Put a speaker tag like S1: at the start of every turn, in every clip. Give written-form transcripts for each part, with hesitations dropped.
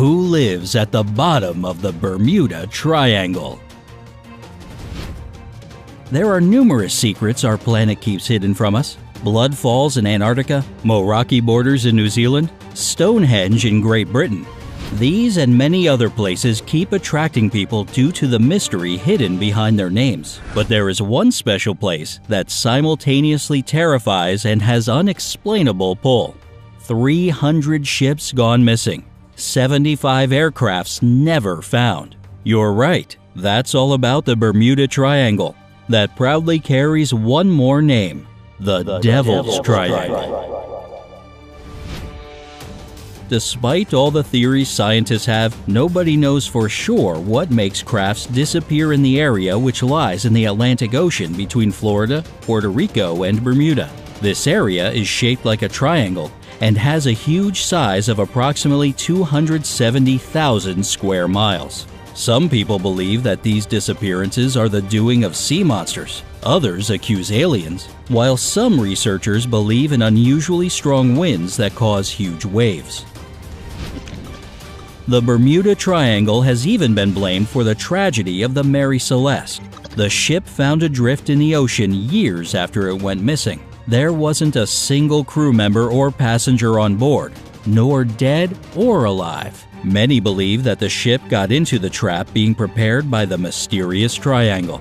S1: Who lives at the bottom of the Bermuda Triangle? There are numerous secrets our planet keeps hidden from us. Blood Falls in Antarctica, Moeraki borders in New Zealand, Stonehenge in Great Britain. These and many other places keep attracting people due to the mystery hidden behind their names. But there is one special place that simultaneously terrifies and has unexplainable pull. 300 ships gone missing. 75 aircrafts never found. You're right, that's all about the Bermuda Triangle, that proudly carries one more name, the Devil's Triangle. Despite all the theories scientists have, nobody knows for sure what makes crafts disappear in the area which lies in the Atlantic Ocean between Florida, Puerto Rico, and Bermuda. This area is shaped like a triangle and has a huge size of approximately 270,000 square miles. Some people believe that these disappearances are the doing of sea monsters. Others accuse aliens, while some researchers believe in unusually strong winds that cause huge waves. The Bermuda Triangle has even been blamed for the tragedy of the Mary Celeste. The ship found adrift in the ocean years after it went missing. There wasn't a single crew member or passenger on board, nor dead or alive. Many believe that the ship got into the trap being prepared by the mysterious triangle.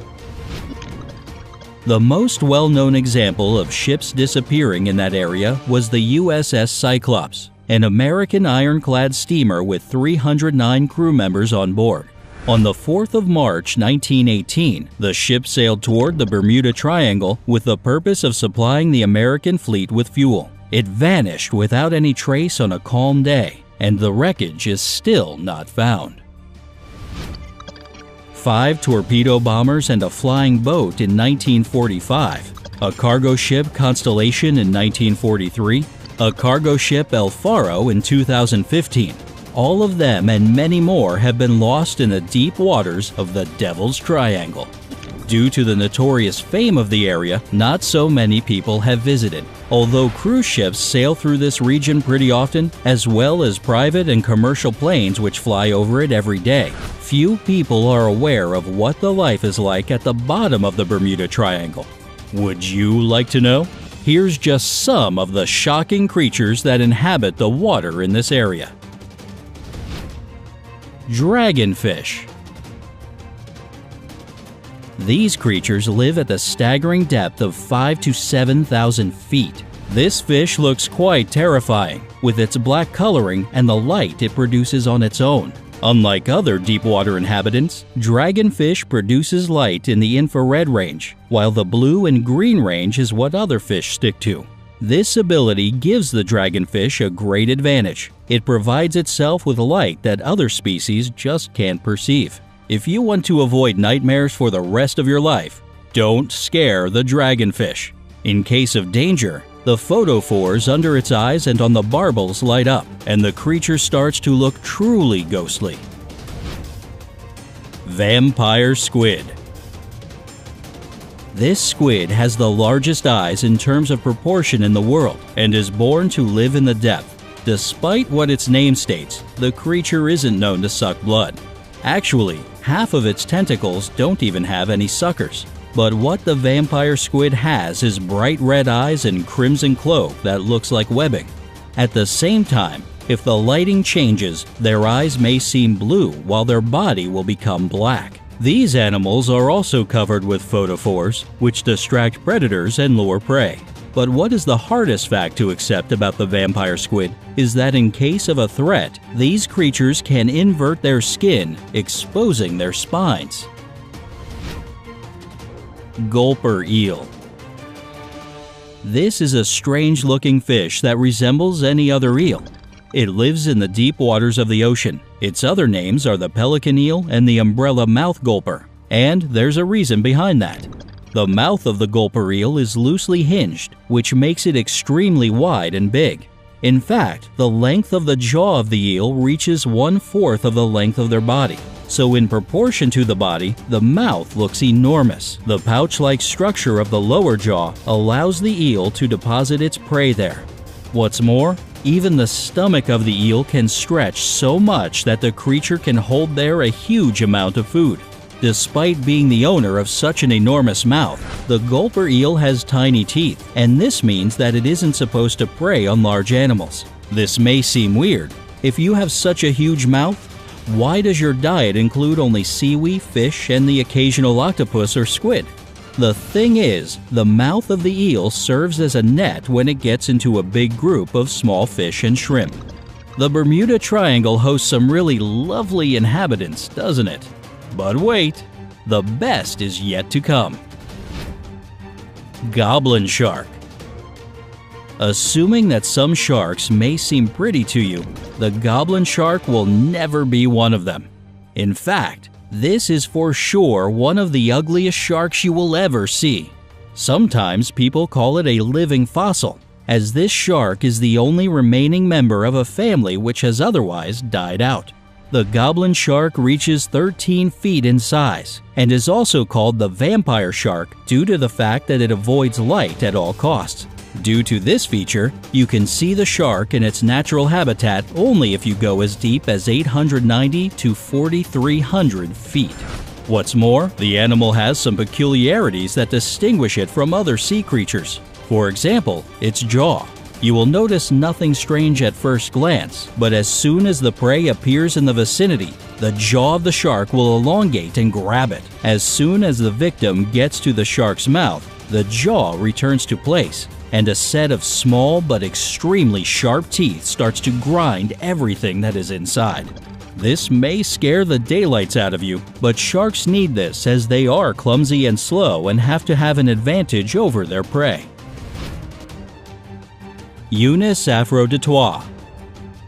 S1: The most well-known example of ships disappearing in that area was the USS Cyclops, an American ironclad steamer with 309 crew members on board. On the 4th of March 1918, the ship sailed toward the Bermuda Triangle with the purpose of supplying the American fleet with fuel. It vanished without any trace on a calm day, and the wreckage is still not found. 5 torpedo bombers and a flying boat in 1945, a cargo ship Constellation in 1943, a cargo ship El Faro in 2015. All of them and many more have been lost in the deep waters of the Devil's Triangle. Due to the notorious fame of the area, not so many people have visited. Although cruise ships sail through this region pretty often, as well as private and commercial planes which fly over it every day, few people are aware of what the life is like at the bottom of the Bermuda Triangle. Would you like to know? Here's just some of the shocking creatures that inhabit the water in this area. Dragonfish. These creatures live at the staggering depth of 5,000 to 7,000 feet. This fish looks quite terrifying, with its black coloring and the light it produces on its own. Unlike other deep-water inhabitants, dragonfish produces light in the infrared range, while the blue and green range is what other fish stick to. This ability gives the dragonfish a great advantage. It provides itself with light that other species just can't perceive. If you want to avoid nightmares for the rest of your life, don't scare the dragonfish. In case of danger, the photophores under its eyes and on the barbels light up, and the creature starts to look truly ghostly. Vampire squid. This squid has the largest eyes in terms of proportion in the world and is born to live in the depth. Despite what its name states, the creature isn't known to suck blood. Actually, half of its tentacles don't even have any suckers. But what the vampire squid has is bright red eyes and crimson cloak that looks like webbing. At the same time, if the lighting changes, their eyes may seem blue while their body will become black. These animals are also covered with photophores, which distract predators and lure prey. But what is the hardest fact to accept about the vampire squid is that in case of a threat, these creatures can invert their skin, exposing their spines. Gulper eel. This is a strange-looking fish that resembles any other eel. It lives in the deep waters of the ocean. Its other names are the pelican eel and the umbrella mouth gulper, and there's a reason behind that. The mouth of the gulper eel is loosely hinged, which makes it extremely wide and big. In fact, the length of the jaw of the eel reaches 1/4 of the length of their body. So in proportion to the body, the mouth looks enormous. The pouch-like structure of the lower jaw allows the eel to deposit its prey there. What's more, Even the stomach of the eel can stretch so much that the creature can hold there a huge amount of food. Despite being the owner of such an enormous mouth, the gulper eel has tiny teeth, and this means that it isn't supposed to prey on large animals. This may seem weird. If you have such a huge mouth, why does your diet include only seaweed, fish, and the occasional octopus or squid? The thing is, the mouth of the eel serves as a net when it gets into a big group of small fish and shrimp. The Bermuda Triangle hosts some really lovely inhabitants, doesn't it? But wait, the best is yet to come. Goblin shark. Assuming that some sharks may seem pretty to you, the goblin shark will never be one of them. In fact, this is for sure one of the ugliest sharks you will ever see. Sometimes people call it a living fossil, as this shark is the only remaining member of a family which has otherwise died out. The goblin shark reaches 13 feet in size and is also called the vampire shark due to the fact that it avoids light at all costs. Due to this feature, you can see the shark in its natural habitat only if you go as deep as 890 to 4,300 feet. What's more, the animal has some peculiarities that distinguish it from other sea creatures. For example, its jaw. You will notice nothing strange at first glance, but as soon as the prey appears in the vicinity, the jaw of the shark will elongate and grab it. As soon as the victim gets to the shark's mouth, the jaw returns to place, and a set of small but extremely sharp teeth starts to grind everything that is inside. This may scare the daylights out of you, but sharks need this as they are clumsy and slow and have to have an advantage over their prey. Eunice afroditois.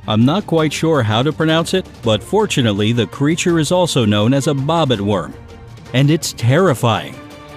S1: I'm not quite sure how to pronounce it, but fortunately the creature is also known as a bobbit worm. And it's terrifying.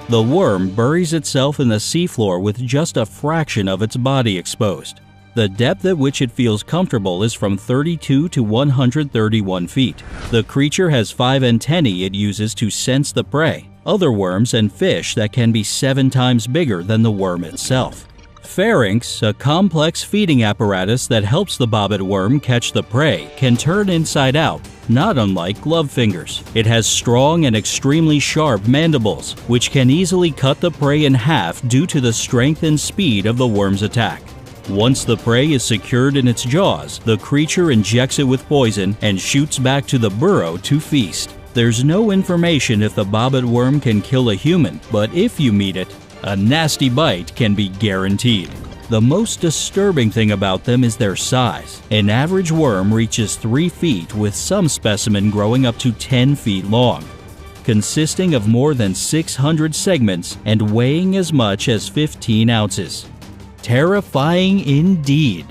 S1: The worm buries itself in the seafloor with just a fraction of its body exposed. The depth at which it feels comfortable is from 32 to 131 feet. The creature has 5 antennae it uses to sense the prey, other worms, and fish that can be 7 times bigger than the worm itself. Pharynx, a complex feeding apparatus that helps the bobbit worm catch the prey, can turn inside out, not unlike glove fingers. It has strong and extremely sharp mandibles, which can easily cut the prey in half due to the strength and speed of the worm's attack. Once the prey is secured in its jaws, the creature injects it with poison and shoots back to the burrow to feast. There's no information if the bobbit worm can kill a human, but if you meet it, a nasty bite can be guaranteed. The most disturbing thing about them is their size. An average worm reaches 3 feet, with some specimen growing up to 10 feet long, consisting of more than 600 segments and weighing as much as 15 ounces. Terrifying indeed.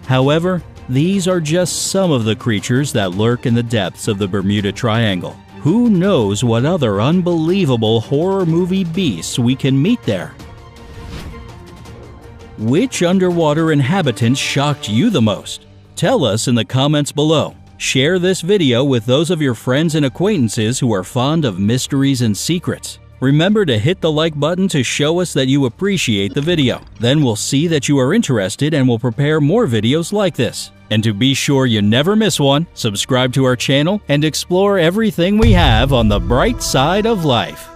S1: However, these are just some of the creatures that lurk in the depths of the Bermuda Triangle. Who knows what other unbelievable horror movie beasts we can meet there? Which underwater inhabitants shocked you the most? Tell us in the comments below. Share this video with those of your friends and acquaintances who are fond of mysteries and secrets. Remember to hit the like button to show us that you appreciate the video. Then we'll see that you are interested and will prepare more videos like this. And to be sure you never miss one, subscribe to our channel and explore everything we have on the bright side of life.